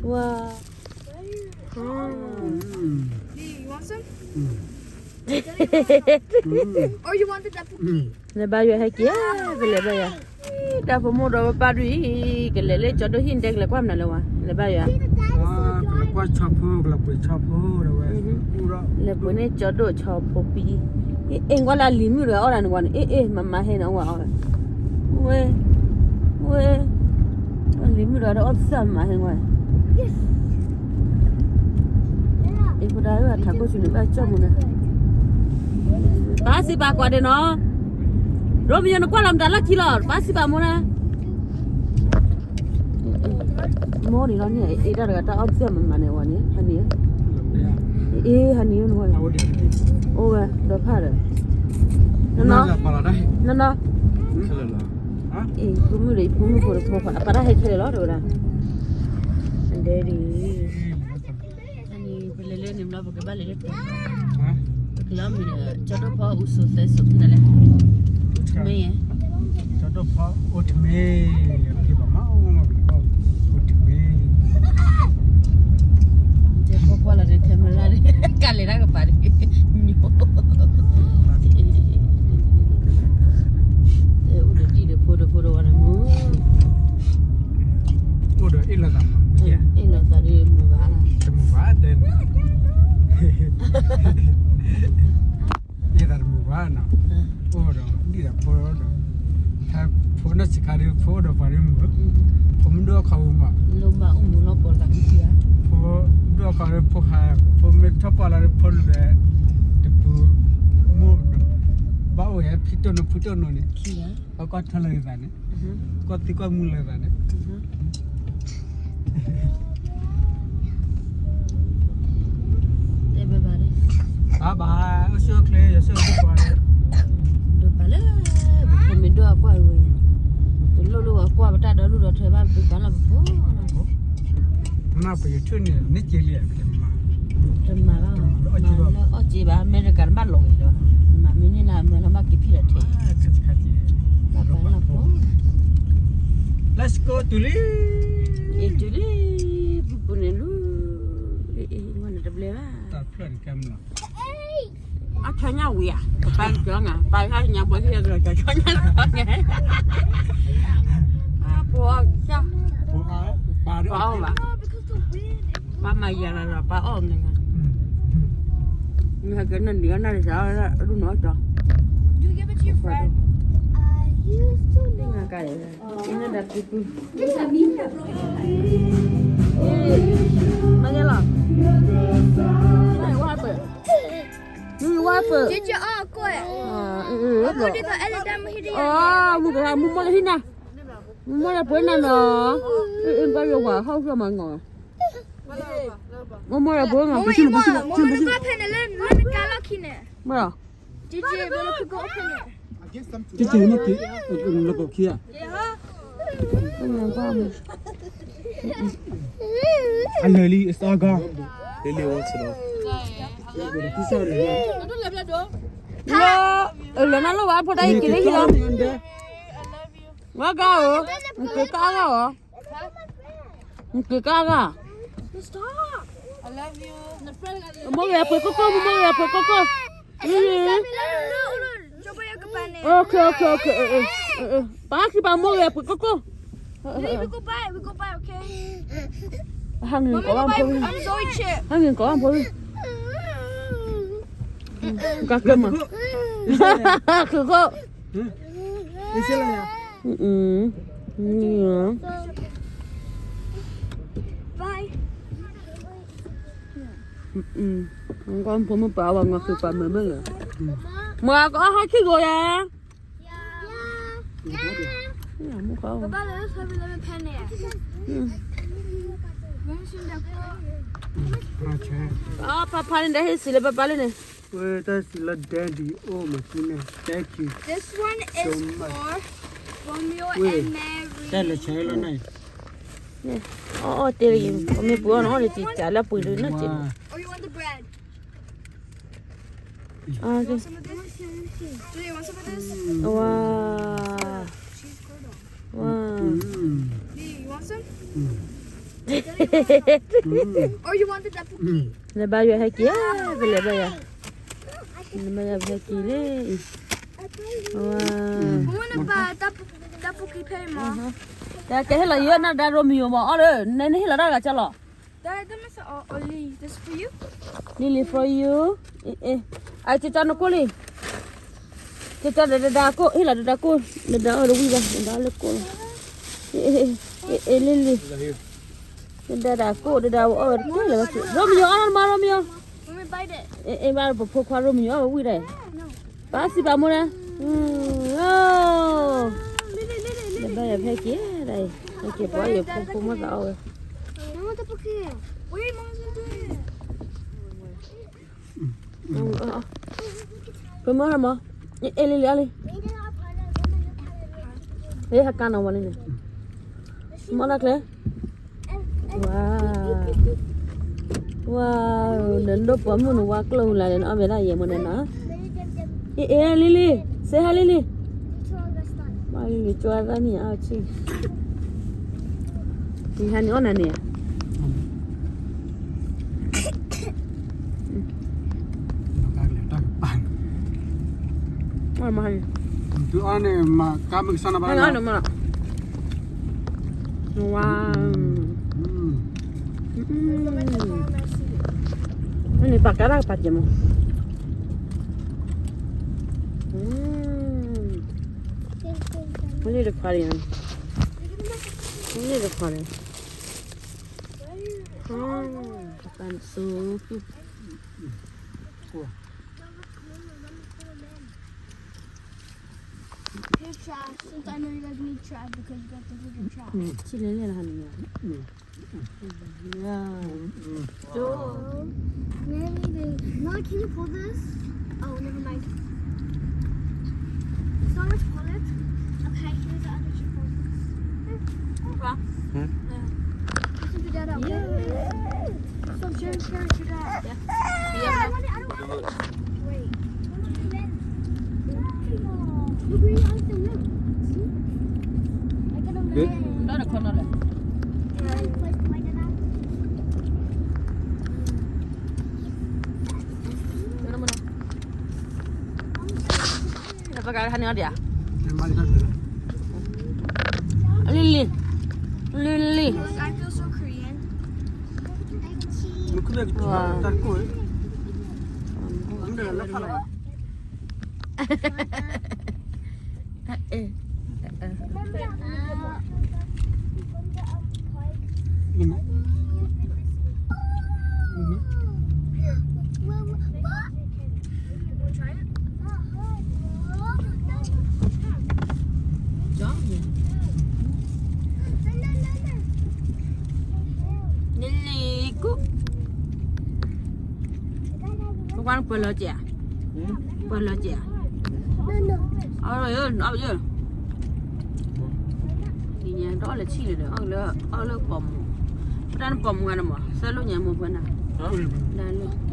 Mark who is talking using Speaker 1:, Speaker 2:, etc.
Speaker 1: Wow.
Speaker 2: You want some? Or you want the tteokbokki?
Speaker 1: Le ba yo ha kia le ba ya. Da fo mo do ba ri ke le cho do hin dek le kwam na le wa. Le ba ya.
Speaker 3: cái qua chop phô là quỷ chop phô rồi
Speaker 1: Le bu ne cho do cho po pi. E ngwa la li mi rồi ora ngwa e mama he na wa ora. We. Li mi rồi đó sa ma he ngwa. E ko da yo ta ko chu ne ba cho mo na. Ba si ba qua đây nó. Rồi bây giờ nó qua làm đá là kilo, ba si ba mo na. Mo ni nó nhảy, ý ra ta ốp xe mà này hoàn nhé, anh nhé. Anh nhé nó. Ôi, đó phải rồi. Nó. Cũng đi, cũng phải phải ra hết cái đó rồi đó. Anh đây đi. Anh đi lên niệm lo cái ba lên. Cái lắm mình cho nó phá usul thế sụp này lên. Mày
Speaker 3: cho nó phá ốt mê thì bà máu mà bị có ốt mê
Speaker 1: thế có qua là để camera đi cài lại cái phải đi nhổ thế udah đi được foto anh mua
Speaker 3: udah ilah sama ya
Speaker 1: ilah tadi
Speaker 3: mubah dan ini dari mubah na udah đi là phô đó thay phô nó chỉ khai được phô đó phải đi mua phô đó khâu mà
Speaker 1: lúc mà ông muốn nó bỏ lại cái gì á
Speaker 3: phô đó khai được phô hai phô mấy tháp bỏ lại phô về để phô mua bảo vệ phía trên nó này có thằng lời vậy này có tí có mua lời vậy này
Speaker 1: để bà đi
Speaker 3: bà ở sơ kle ở sơ đi qua đây
Speaker 1: Bale, mình đưa qua rồi. Lúc qua bắt đầu lúc đó thời gian bị bán là phố.
Speaker 3: Mà bây giờ chuyện này nít chỉ liền cái
Speaker 1: mà nó chỉ bà American bắt lỗi đó. Mà mình làm nó bắt kịp là thế. Là bán là phố.
Speaker 3: Let's go to Lee.
Speaker 1: Itu li, punya lu. Mana dah boleh lah.
Speaker 3: Tak plan kamera.
Speaker 1: Akhirnya wia, kepan jangan, bayar nyampe dia dah jangan. Apa sah?
Speaker 3: Ba đó.
Speaker 1: Ba ba. Ba mày giờ là ba ôm này. Nghe cái nên dia này sao đúng nói cho.
Speaker 2: You give it to your friend.
Speaker 1: Nghe cái này. Ini dah tipu. Mana lah? Này qua bờ.
Speaker 2: Did you all quit? Aku di tak ada dah mahir dia.
Speaker 1: Mua cái nào? Mua là bữa nào nó? Em bao nhiêu quả không cho mọi người? Mua là bữa nào?
Speaker 2: Mau nak pen lên kalau kini.
Speaker 1: Mua.
Speaker 2: Did you boleh kau open it?
Speaker 3: Cái chuyện nó kì, nó có kia. Anh Lily is all gone.
Speaker 4: Lily wants it all.
Speaker 1: Là nó lo vào đây kì đấy không? Quá cao hả? Kì cao hả? Kì cao hả?
Speaker 2: Stop. I love you.
Speaker 1: Mua về phải có.
Speaker 2: Coba yang ke panen.
Speaker 1: Okay. Bác khi bà mua về phải có.
Speaker 2: We go buy, okay?
Speaker 1: Hàng nghìn có ăn thôi.
Speaker 2: I'm Zoe chip.
Speaker 1: Hàng nghìn có ăn thôi. Các cơm mà. Kiko.
Speaker 3: Đi xe lại à?
Speaker 2: Bye.
Speaker 1: Con phụ một bảo bằng ngọc thực phẩm mới rồi. Mà có 2 kg rồi à? Mua không?
Speaker 2: Baba, let's have a lemon pen here.
Speaker 1: Papa lên đây xí là papa lên này.
Speaker 3: Well, that's the daddy. Oh my goodness, thank you.
Speaker 2: This one is for Romeo and Mary.
Speaker 3: Đây là chơi lần này.
Speaker 1: Tiền gì? Mình bữa nó thì trả là bữa nó chỉ.
Speaker 2: Or you want the bread?
Speaker 1: Okay.
Speaker 2: Want some of this? Do you want some of this?
Speaker 1: Wow.
Speaker 2: Cheese cordon.
Speaker 1: Wow.
Speaker 2: Do you want some? Or you want the tteokbokki?
Speaker 1: Le ba yo ha ki le ba ya. Le ba ya ha ki le. Wow.
Speaker 2: I want to buy tteokbokki pay ma.
Speaker 1: Da ke la yo na da Romeo ma ore ne ne la da ga cha lo.
Speaker 2: That is Oli. This for you?
Speaker 1: Lily for you. Ai ti ta no ko li. Ti ta da ko hila da ko da ore wi ga da le ko. Lily. Da ko da ore ko le ba. Romeo ana ma Romeo.
Speaker 2: Let me bite it.
Speaker 1: Ba po kwa Romeo wi dai.
Speaker 2: No.
Speaker 1: Ba si ba mo na. Oh. Le ba ya pheki dai. Ke bo ye po mo da ore.
Speaker 2: I want tteokbokki. Wait, mom's doing it.
Speaker 1: Come on, ma. Lily, Ali. Hey, hakana wali ne. Mana kle? Wow. Wow, nendo pamu nu waklo la ne ame da ye mo ne na. Lily, say hi Lily. Ma Lily chwa da ni a chi. Ni hani ona ne. Mahal.
Speaker 3: Tu ane ma kami sana
Speaker 1: Ano
Speaker 3: barang.
Speaker 1: mana? Wow. Ini pakai apa aja mo? Ini ada varian. Ini ada varian. Makan sup.
Speaker 2: Here's trash. Since I know you guys need trash because you got the bigger trash.
Speaker 1: Chile le lah ni. Ya.
Speaker 2: Mom, can you pull this? Oh, never mind. So much pull it. Okay, here's the other two pulls.
Speaker 1: Apa?
Speaker 2: Listen to that out. So sharing to that.
Speaker 1: Biar
Speaker 2: I want it. Wait. Look where you like the rim. See? I got a
Speaker 3: Good.
Speaker 2: rim.
Speaker 1: dah ada corner le. Mana mana? Dah pakai hani ada ya?
Speaker 3: Mari kat.
Speaker 1: Lily. Lily.
Speaker 2: I feel so Korean.
Speaker 3: Mukul lagi.
Speaker 1: Wah.
Speaker 3: Tak ko. Anda lah kala. Ini.
Speaker 2: Try it.
Speaker 1: Lily ku. Bukan pelo je. Pelo je. Ở rồi, thì nhà đó là chi rồi, ở lớp bom, đang bom ngay mà, sao lúc nhà một bên nào, đây luôn.